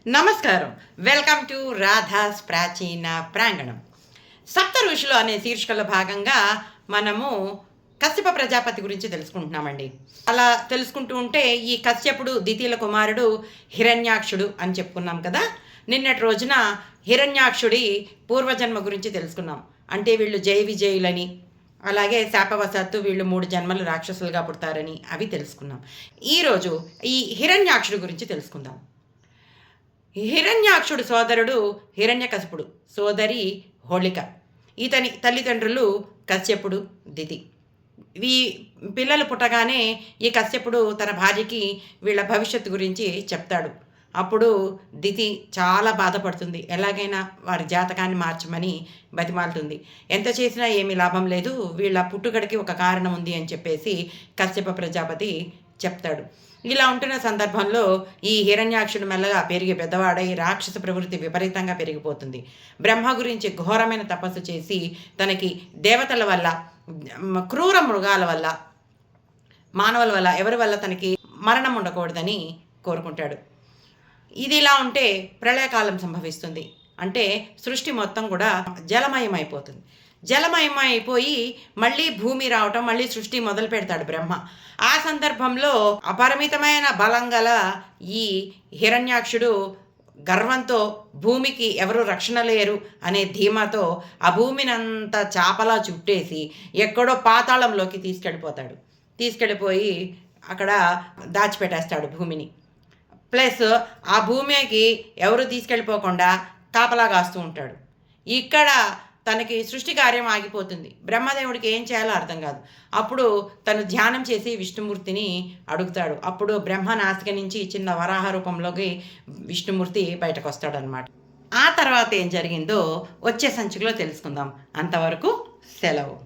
నమస్కారం. Welcome to Radha's ప్రాచీన ప్రాంగణం. సప్త ఋషులు అనే శీర్షికలో భాగంగా మనము కశ్యప ప్రజాపతి గురించి తెలుసుకుంటున్నామండి. అలా తెలుసుకుంటూ ఉంటే ఈ కశ్యపుడు ద్వితీయుల కుమారుడు హిరణ్యాక్షుడు అని చెప్పుకున్నాం కదా. నిన్నటి రోజున హిరణ్యాక్షుడి పూర్వజన్మ గురించి తెలుసుకున్నాం. అంటే వీళ్ళు జయ విజయులని, అలాగే శాపవశాత్తు వీళ్ళు 3 జన్మలు రాక్షసులుగా పుడతారని అవి తెలుసుకున్నాం. ఈరోజు ఈ హిరణ్యాక్షుడి గురించి తెలుసుకుందాం. హిరణ్యాక్షుడు సోదరుడు హిరణ్యకశిపుడు, సోదరి హోళిక. ఇతని తల్లిదండ్రులు కశ్యపుడు, దితి. ఈ పిల్లలు పుట్టగానే ఈ కశ్యపుడు తన భార్యకి వీళ్ళ భవిష్యత్తు గురించి చెప్తాడు. అప్పుడు దితి చాలా బాధపడుతుంది. ఎలాగైనా వారి జాతకాన్ని మార్చమని బతిమాలుతుంది. ఎంత చేసినా ఏమీ లాభం లేదు, వీళ్ళ పుట్టుకడికి ఒక కారణం ఉంది అని చెప్పేసి కశ్యప ప్రజాపతి చెప్తాడు. ఇలా ఉంటున్న సందర్భంలో ఈ హిరణ్యాక్షుడు మెల్లగా పెరిగి పెద్దవాడై రాక్షస ప్రవృత్తి విపరీతంగా పెరిగిపోతుంది. బ్రహ్మ గురించి ఘోరమైన తపస్సు చేసి తనకి దేవతల వల్ల, క్రూర మృగాల వల్ల, మానవుల వల్ల, ఎవరి వల్ల తనకి మరణం ఉండకూడదని కోరుకుంటాడు. ఇది ఇలా ఉంటే ప్రళయకాలం సంభవిస్తుంది. అంటే సృష్టి మొత్తం కూడా జలమయమైపోతుంది. జలమయమైపోయి మళ్ళీ భూమి రావటం, మళ్ళీ సృష్టి మొదలు పెడతాడు బ్రహ్మ. ఆ సందర్భంలో అపరిమితమైన బలం గల ఈ హిరణ్యాక్షుడు గర్వంతో భూమికి ఎవరు రక్షణ లేరు అనే ధీమాతో ఆ భూమిని అంతా చాపలా చుట్టేసి ఎక్కడో పాతాళంలోకి తీసుకెళ్ళిపోయి అక్కడ దాచిపెట్టేస్తాడు భూమిని. ప్లస్ ఆ భూమికి ఎవరు తీసుకెళ్ళిపోకుండా కాపలా కాస్తూ ఉంటాడు. ఇక్కడ తనకి సృష్టి కార్యం ఆగిపోతుంది. బ్రహ్మదేవుడికి ఏం చేయాలో అర్థం కాదు. అప్పుడు తను ధ్యానం చేసి విష్ణుమూర్తిని అడుగుతాడు. అప్పుడు బ్రహ్మ నాసిక నుంచి చిన్న వరాహ రూపంలోకి విష్ణుమూర్తి బయటకు వస్తాడనమాట. ఆ తర్వాత ఏం జరిగిందో వచ్చే సంచికలో తెలుసుకుందాం. అంతవరకు సెలవు.